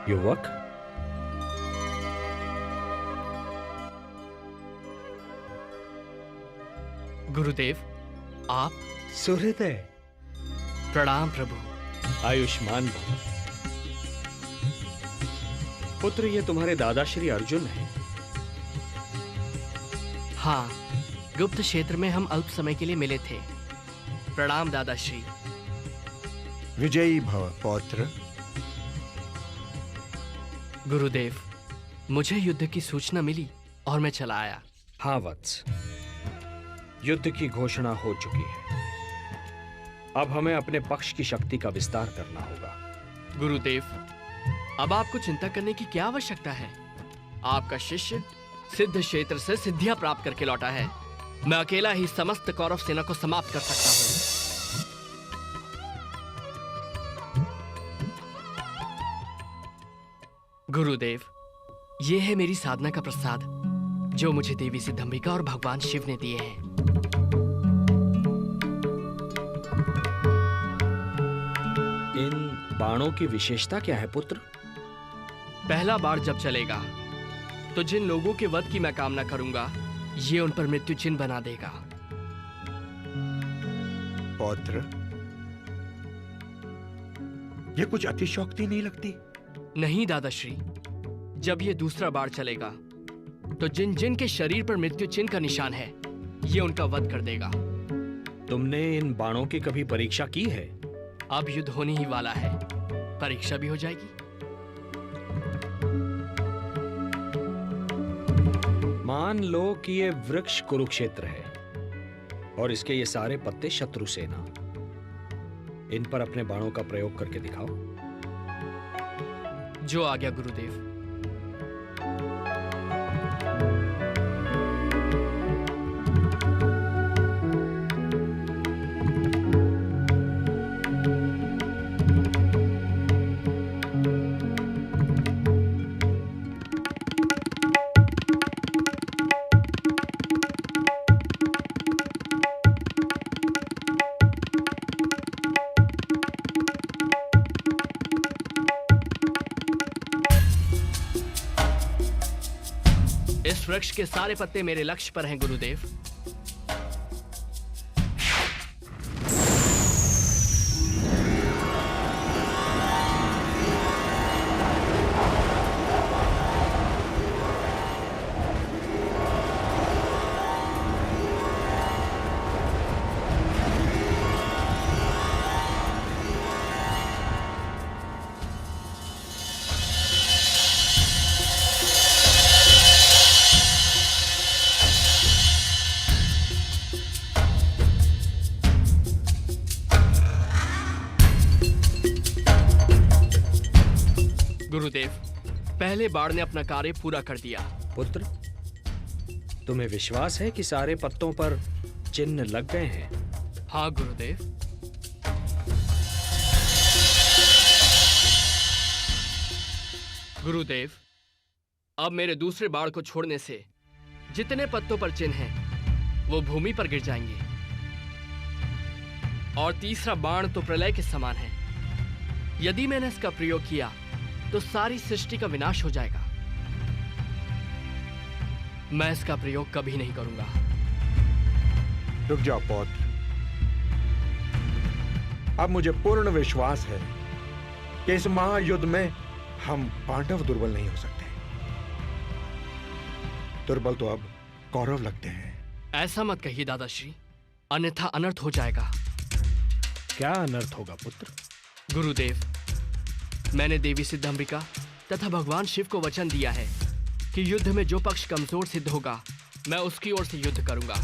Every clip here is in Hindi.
युवक, गुरुदेव, आप? सुहृदय, प्रणाम प्रभु। आयुष्मान भव। पुत्र, ये तुम्हारे दादा श्री अर्जुन हैं। हाँ, गुप्त क्षेत्र में हम अल्प समय के लिए मिले थे। प्रणाम दादाश्री। विजयी भव पौत्र। गुरुदेव, मुझे युद्ध की सूचना मिली और मैं चला आया। हाँ वत्स, युद्ध की घोषणा हो चुकी है। अब हमें अपने पक्ष की शक्ति का विस्तार करना होगा। गुरुदेव, अब आपको चिंता करने की क्या आवश्यकता है? आपका शिष्य सिद्ध क्षेत्र से सिद्धियां प्राप्त करके लौटा है। मैं अकेला ही समस्त कौरव सेना को समाप्त कर सकता हूं। गुरुदेव, यह है मेरी साधना का प्रसाद जो मुझे देवी सिद्धंबिका और भगवान शिव ने दिए हैं। इन बाणों की विशेषता क्या है पुत्र? पहला बाण जब चलेगा तो जिन लोगों के वध की मैं कामना करूंगा, ये उन पर मृत्यु चिन्ह बना देगा। पौत्र, ये कुछ अतिशयोक्ति नहीं लगती? नहीं दादाश्री, जब ये दूसरा बाण चलेगा तो जिन जिन के शरीर पर मृत्यु चिन्ह का निशान है, ये उनका वध कर देगा। तुमने इन बाणों की कभी परीक्षा की है? अब युद्ध होने ही वाला है, परीक्षा भी हो जाएगी। मान लो कि ये वृक्ष कुरुक्षेत्र है और इसके ये सारे पत्ते शत्रु सेना। इन पर अपने बाणों का प्रयोग करके दिखाओ। जो आ गया गुरुदेव। इस वृक्ष के सारे पत्ते मेरे लक्ष्य पर हैं गुरुदेव। गुरुदेव, पहले बाण ने अपना कार्य पूरा कर दिया। पुत्र, तुम्हें विश्वास है कि सारे पत्तों पर चिन्ह लग गए हैं? हाँ गुरुदेव। गुरुदेव, अब मेरे दूसरे बाण को छोड़ने से जितने पत्तों पर चिन्ह हैं, वो भूमि पर गिर जाएंगे। और तीसरा बाण तो प्रलय के समान है। यदि मैंने इसका प्रयोग किया तो सारी सृष्टि का विनाश हो जाएगा। मैं इसका प्रयोग कभी नहीं करूंगा। रुक जाओ पौत्र। अब मुझे पूर्ण विश्वास है कि इस महायुद्ध में हम पांडव दुर्बल नहीं हो सकते। दुर्बल तो अब कौरव लगते हैं। ऐसा मत कहिए दादाश्री, अन्यथा अनर्थ हो जाएगा। क्या अनर्थ होगा पुत्र? गुरुदेव, मैंने देवी सिद्धंबिका तथा भगवान शिव को वचन दिया है कि युद्ध में जो पक्ष कमजोर सिद्ध होगा, मैं उसकी ओर से युद्ध करूंगा।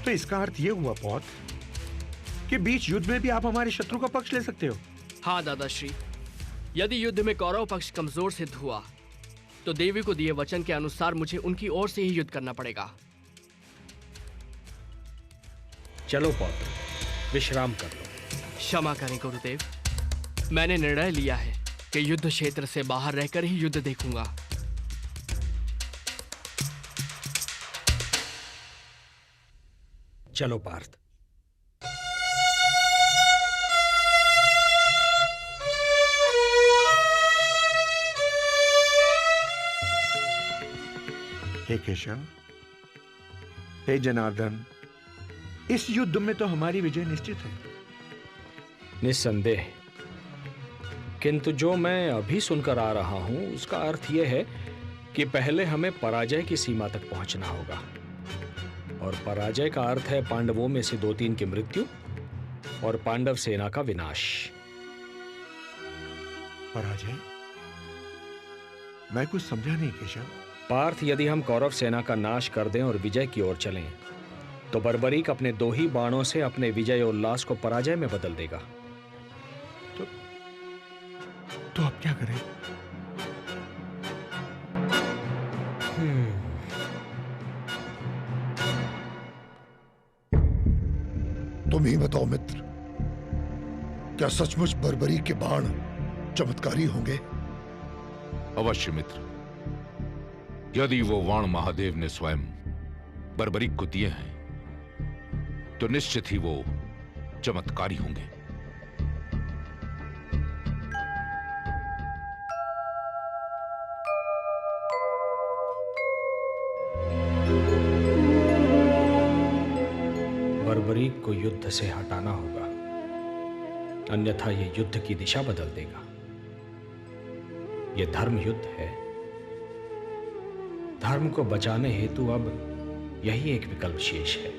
तो इसका अर्थ यह हुआ पौत्र कि बीच युद्ध में भी आप हमारे शत्रु का पक्ष ले सकते हो। हाँ दादाश्री, यदि युद्ध में कौरव पक्ष कमजोर सिद्ध हुआ तो देवी को दिए वचन के अनुसार मुझे उनकी ओर से ही युद्ध करना पड़ेगा। चलो पौत्र, विश्राम कर लो। क्षमा करें गुरुदेव, मैंने निर्णय लिया है कि युद्ध क्षेत्र से बाहर रहकर ही युद्ध देखूंगा। चलो पार्थ। हे केशव, हे जनार्दन, इस युद्ध में तो हमारी विजय निश्चित है। निस्संदेह, किंतु जो मैं अभी सुनकर आ रहा हूं उसका अर्थ यह है कि पहले हमें पराजय की सीमा तक पहुंचना होगा, और पराजय का अर्थ है पांडवों में से 2-3 की मृत्यु और पांडव सेना का विनाश। पराजय? मैं कुछ समझा नहीं केशव। पार्थ, यदि हम कौरव सेना का नाश कर दें और विजय की ओर चलें, तो बर्बरीक अपने 2 ही बाणों से अपने विजय उल्लास को पराजय में बदल देगा। तो अब क्या करें? तुम ही बताओ मित्र, क्या सचमुच बर्बरी के बाण चमत्कारी होंगे? अवश्य मित्र, यदि वो वाण महादेव ने स्वयं बर्बरीक को दिए हैं तो निश्चित ही वो चमत्कारी होंगे। बर्बरीक को युद्ध से हटाना होगा, अन्यथा ये युद्ध की दिशा बदल देगा। ये धर्म युद्ध है। धर्म को बचाने हेतु अब यही एक विकल्प शेष है।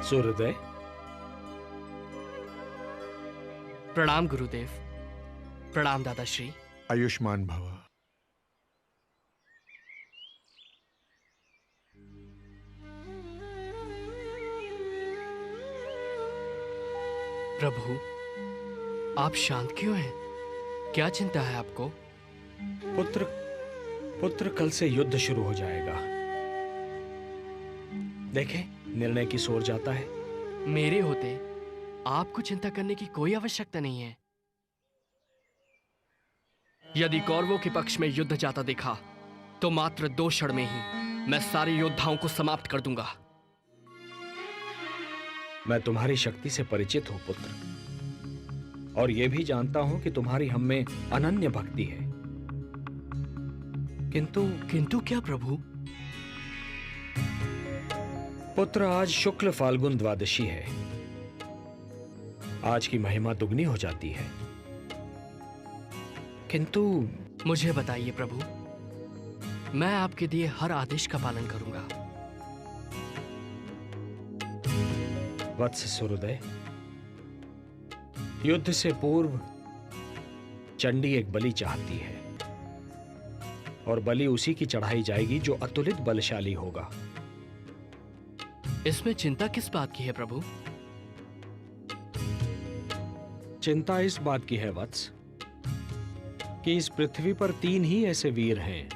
सूर्योदय, प्रणाम गुरुदेव। प्रणाम दादाश्री। आयुष्मान भव। प्रभु, आप शांत क्यों हैं? क्या चिंता है आपको? पुत्र कल से युद्ध शुरू हो जाएगा। देखें, निर्णय की ओर जाता है। मेरे होते आपको चिंता करने की कोई आवश्यकता नहीं है। यदि कौरवों के पक्ष में युद्ध जाता देखा तो मात्र 2 क्षण में ही मैं सारे योद्धाओं को समाप्त कर दूंगा। मैं तुम्हारी शक्ति से परिचित हूं पुत्र, और यह भी जानता हूं कि तुम्हारी हम में अनन्य भक्ति है। किंतु क्या प्रभु? पुत्र, आज शुक्ल फाल्गुन द्वादशी है। आज की महिमा दुगनी हो जाती है। किंतु मुझे बताइए प्रभु, मैं आपके दिए हर आदेश का पालन करूंगा। वत्स सूर्योदय, युद्ध से पूर्व चंडी एक बलि चाहती है, और बलि उसी की चढ़ाई जाएगी जो अतुलित बलशाली होगा। इसमें चिंता किस बात की है प्रभु? चिंता इस बात की है वत्स कि इस पृथ्वी पर 3 ही ऐसे वीर हैं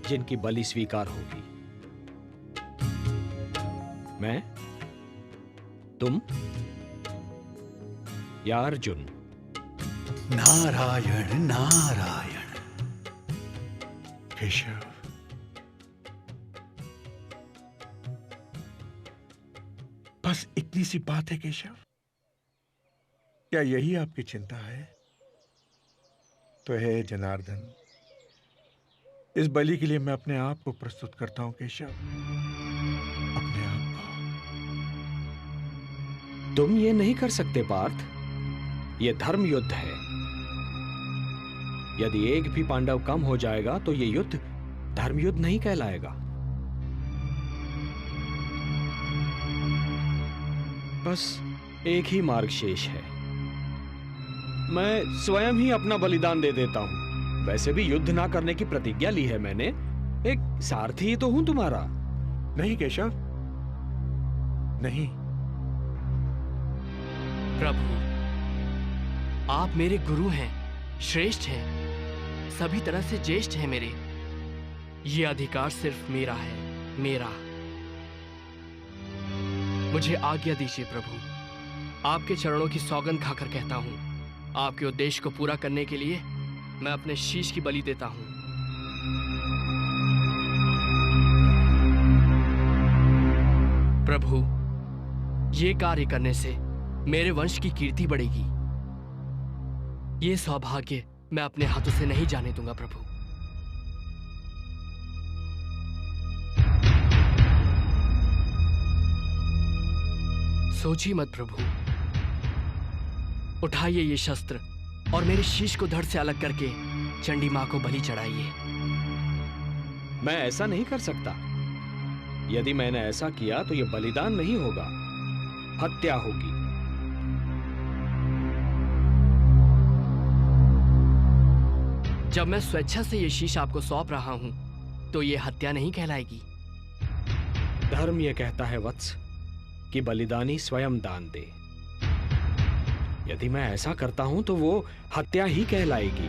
जिनकी बलि स्वीकार होगी। मैं, तुम या अर्जुन। नारायण नारायण। केशव, बस इतनी सी बात है केशव? क्या यही आपकी चिंता है? तो है जनार्दन, इस बलि के लिए मैं अपने आप को प्रस्तुत करता हूं केशव, अपने आप को। तुम ये नहीं कर सकते पार्थ, ये धर्म युद्ध है। यदि एक भी पांडव कम हो जाएगा तो ये युद्ध धर्म युद्ध नहीं कहलाएगा। बस एक ही मार्ग शेष है। मैं स्वयं ही अपना बलिदान दे देता हूं। वैसे भी युद्ध ना करने की प्रतिज्ञा ली है मैंने। एक सारथी ही तो हूं तुम्हारा। नहीं केशव, नहीं। प्रभु, आप मेरे गुरु हैं, श्रेष्ठ हैं, सभी तरह से ज्येष्ठ हैं मेरे। ये अधिकार सिर्फ मेरा है, मेरा। मुझे आज्ञा दीजिए प्रभु, आपके चरणों की सौगंध खाकर कहता हूं, आपके उद्देश्य को पूरा करने के लिए मैं अपने शीश की बलि देता हूं। प्रभु, ये कार्य करने से मेरे वंश की कीर्ति बढ़ेगी। ये सौभाग्य मैं अपने हाथों से नहीं जाने दूंगा प्रभु। सोचिए मत प्रभु, उठाइए ये शस्त्र और मेरे शीश को धड़ से अलग करके चंडी मां को बलि चढ़ाइए। मैं ऐसा नहीं कर सकता। यदि मैंने ऐसा किया तो यह बलिदान नहीं होगा, हत्या होगी। जब मैं स्वेच्छा से ये शीश आपको सौंप रहा हूं तो ये हत्या नहीं कहलाएगी। धर्म यह कहता है वत्स कि बलिदानी स्वयं दान दे। यदि मैं ऐसा करता हूं तो वो हत्या ही कहलाएगी।